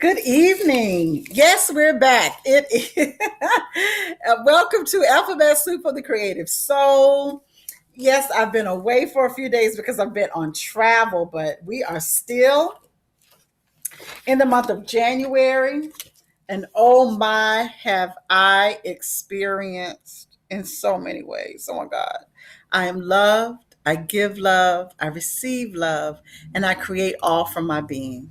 Good evening. Yes, we're back. It is welcome to Alphabet Soup for the Creative Soul. Yes, I've been away for a few days because I've been on travel, but we are still in the month of January. And oh my, have I experienced in so many ways. Oh my God. I am loved, I give love, I receive love, and I create all from my being.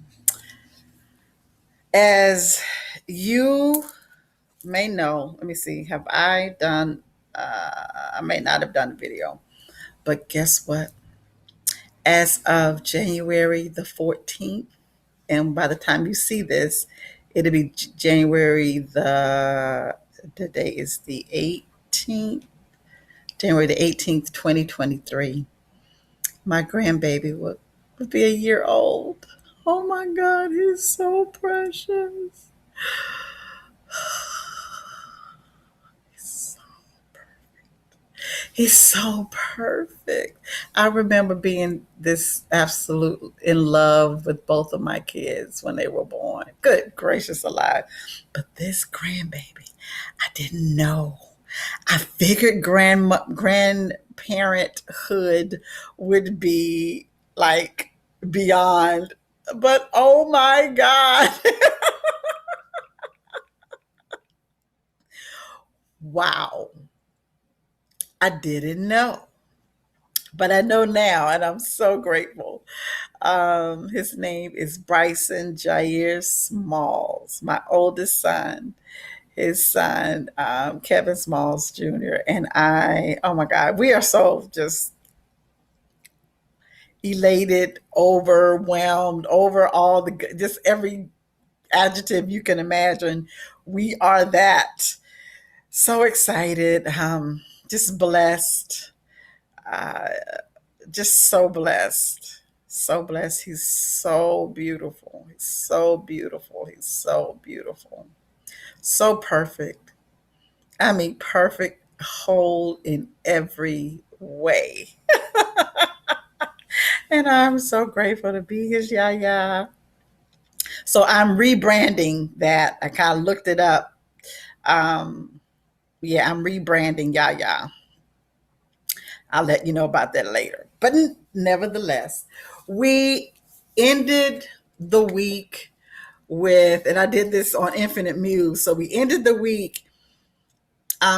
As you may know, let me see, have I done, I may not have done a video, but guess what? As of January the 14th, and by the time you see this, it'll be January the day is the 18th, January the 18th, 2023. My grandbaby would be a year old. Oh my God, he's so precious. He's so perfect. I remember being this absolute in love with both of my kids when they were born. Good gracious alive. But this grandbaby, I didn't know. I figured grandparenthood would be like beyond, but oh my God. Wow. I didn't know, but I know now, and I'm so grateful. His name is Bryson Jair Smalls, my oldest son. His son, Kevin Smalls Jr. And I, oh my God, we are so just elated, overwhelmed over all just every adjective you can imagine. We are that. So excited, just blessed, uh, just so blessed. So blessed. He's so beautiful. He's so beautiful. He's so beautiful. So perfect. I mean, perfect, whole in every way. And I'm so grateful to be his yaya. So I'm rebranding that. I kind of looked it up. Um, yeah, I'm rebranding yaya. I'll let you know about that later. But nevertheless, we ended the week with, and I did this on Infinite Muse. So we ended the week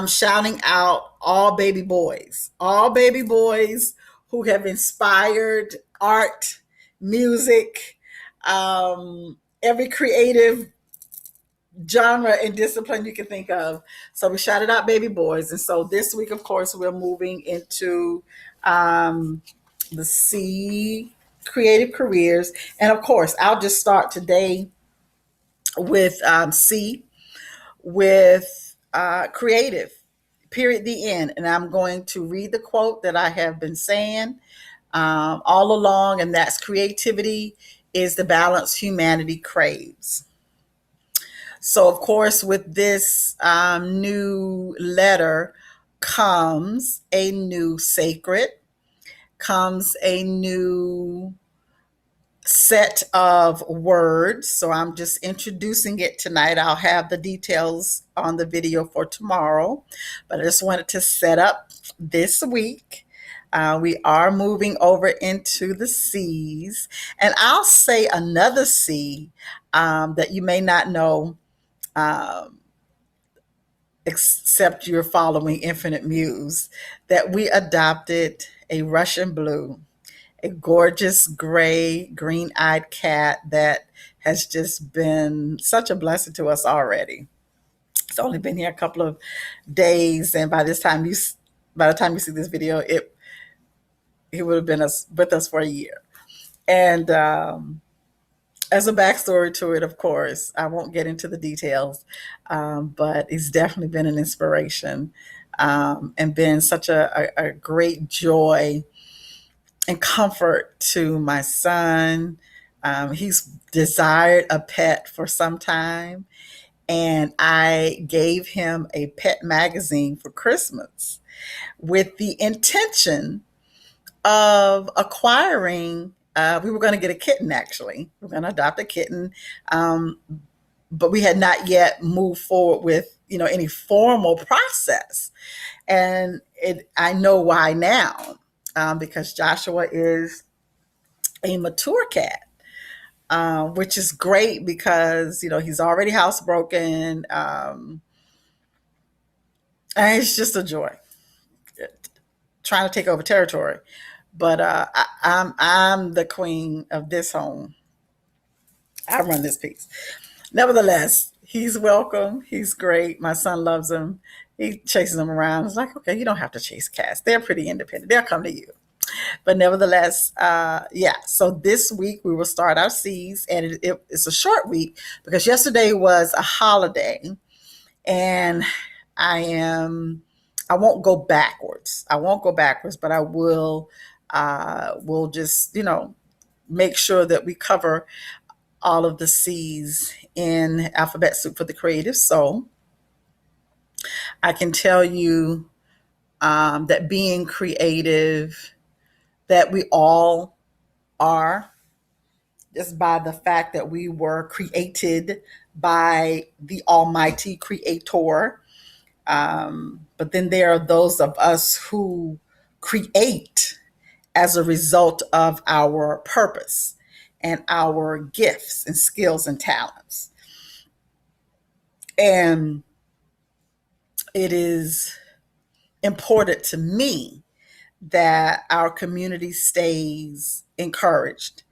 shouting out all baby boys who have inspired art, music, every creative genre and discipline you can think of. So we shouted out baby boys. And so this week, of course, we're moving into the C creative careers. And of course, I'll just start today with C with creative, period, the end. And I'm going to read the quote that I have been saying all along, and that's creativity is the balance humanity craves. So, of course, with this new letter comes a new sacred, comes a new set of words. So, I'm just introducing it tonight. I'll have the details on the video for tomorrow, but I just wanted to set up this week. We are moving over into the C's, and I'll say another C that you may not know, um, except you're following Infinite Muse, that we adopted a Russian blue, a gorgeous gray, green eyed cat that has just been such a blessing to us already. It's only been here a couple of days, and by the time you see this video, it would have been with us for a year. And as a backstory to it, of course, I won't get into the details, but it's definitely been an inspiration and been such a great joy and comfort to my son. He's desired a pet for some time, and I gave him a pet magazine for Christmas with the intention of acquiring we were going to get a kitten. Actually, we are going to adopt a kitten, um, but we had not yet moved forward with any formal process. And I know why now, because Joshua is a mature cat, which is great because he's already housebroken, and it's just a joy trying to take over territory. But I'm the queen of this home. I run this piece. Nevertheless, he's welcome. He's great. My son loves him. He chases them around. It's like, okay, you don't have to chase cats. They're pretty independent. They'll come to you. But nevertheless, yeah. So this week we will start our C's, and it's a short week because yesterday was a holiday, and I am. I won't go backwards. I won't go backwards, but I will. Will just make sure that we cover all of the C's in Alphabet Soup for the Creative. So I can tell you that being creative, that we all are, just by the fact that we were created by the Almighty Creator. But then there are those of us who create as a result of our purpose and our gifts and skills and talents. And it is important to me that our community stays encouraged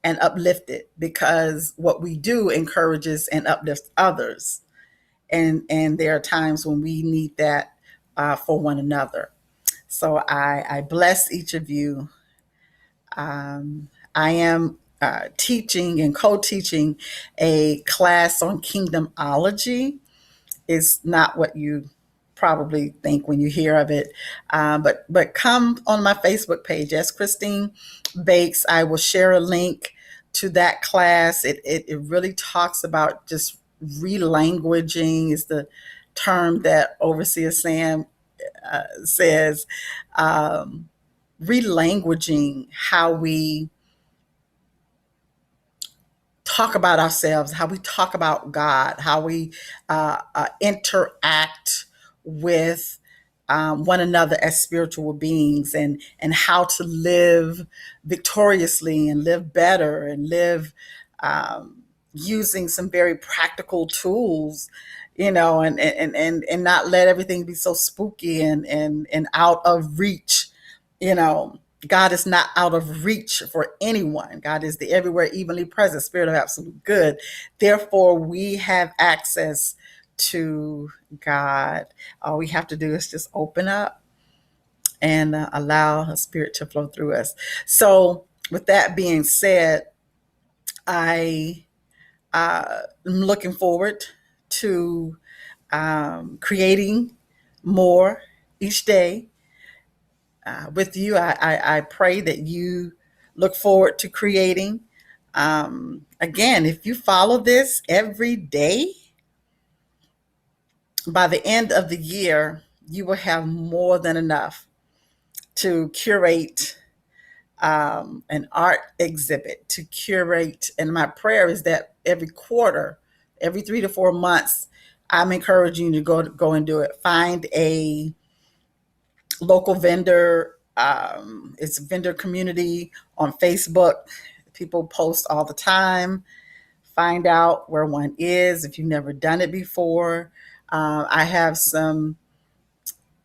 and uplifted, because what we do encourages and uplifts others. And there are times when we need that for one another. So I bless each of you. I am teaching and co-teaching a class on kingdomology. Is not what you probably think when you hear of it. But come on my Facebook page as Christine Bakes. I will share a link to that class. It really talks about just relanguaging is the term that Overseer Sam says. Relanguaging how we talk about ourselves, how we talk about God, how we interact with one another as spiritual beings, and how to live victoriously and live better and live using some very practical tools, and not let everything be so spooky and out of reach. you know God is not out of reach for anyone. God is the everywhere evenly present spirit of absolute good. Therefore, we have access to God. All we have to do is just open up and allow a spirit to flow through us. So, with that being said, I am looking forward to creating more each day with you. I pray that you look forward to creating. Again, if you follow this every day, by the end of the year, you will have more than enough to curate an art exhibit, to curate. And my prayer is that every quarter, every 3 to 4 months, I'm encouraging you to go and do it. Find a local vendor. It's a vendor community on Facebook. People post all the time. Find out where one is if you've never done it before. I have some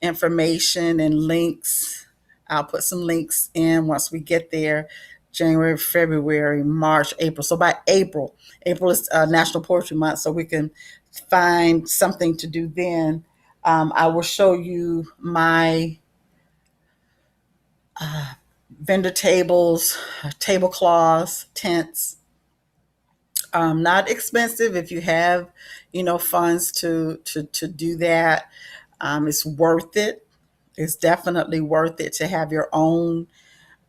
information and links. I'll put some links in once we get there. January, February, March, April. So by April is National Poetry Month, so we can find something to do then. I will show you my vendor tables, tablecloths, tents. Not expensive if you have, funds to do that. It's worth it. It's definitely worth it to have your own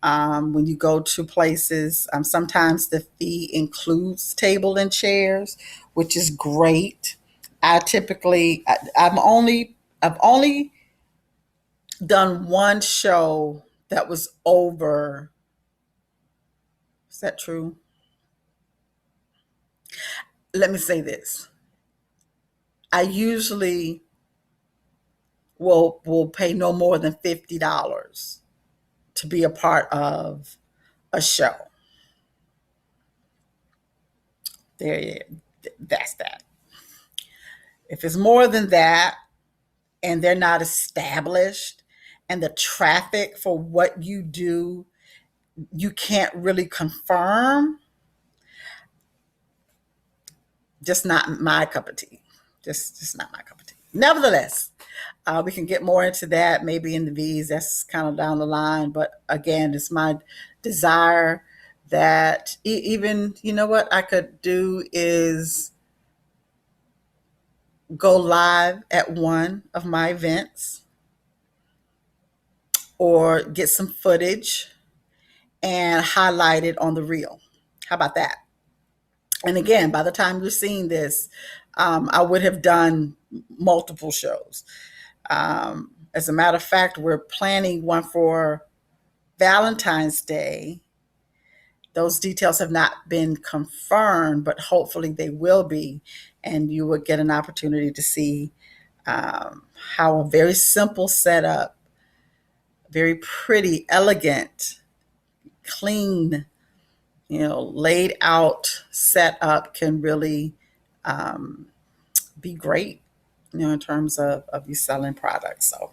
when you go to places. Sometimes the fee includes table and chairs, which is great. I've only done one show that was over Is that true? Let me say this. I usually will pay no more than $50 to be a part of a show. There, that's that. If it's more than that and they're not established, and the traffic for what you do, you can't really confirm, just not my cup of tea. Just not my cup of tea. Nevertheless, we can get more into that maybe in the V's. That's kind of down the line. But again, it's my desire that even, you know what I could do is go live at one of my events or get some footage and highlight it on the reel. How about that? And again, by the time you're seeing this, I would have done multiple shows. As a matter of fact, we're planning one for Valentine's Day. Those details have not been confirmed, but hopefully they will be. And you will get an opportunity to see how a very simple setup, very pretty, elegant, clean, laid out setup can really be great, in terms of you selling products. So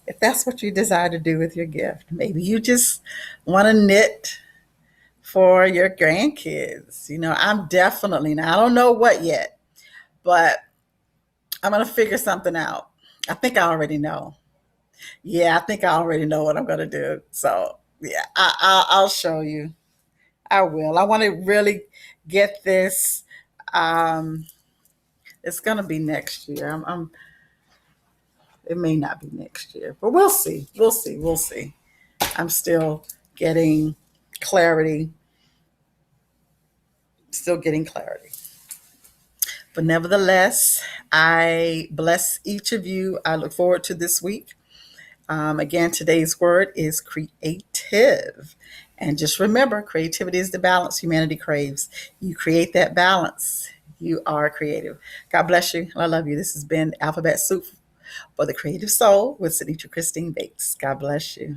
if that's what you desire to do with your gift, maybe you just want to knit for your grandkids. I'm definitely, now I don't know what yet, but I'm going to figure something out. I think I already know. Yeah, I think I already know what I'm going to do. So yeah, I'll show you. I will. I want to really get this. Um, it's going to be next year. It may not be next year, but we'll see. We'll see. We'll see. I'm still getting clarity. Still getting clarity. But nevertheless, I bless each of you. I look forward to this week. Again, today's word is creative. And just remember, creativity is the balance humanity craves. You create that balance. You are creative. God bless you. I love you. This has been Alphabet Soup for the Creative Soul with Sinitra Christine Bates. God bless you.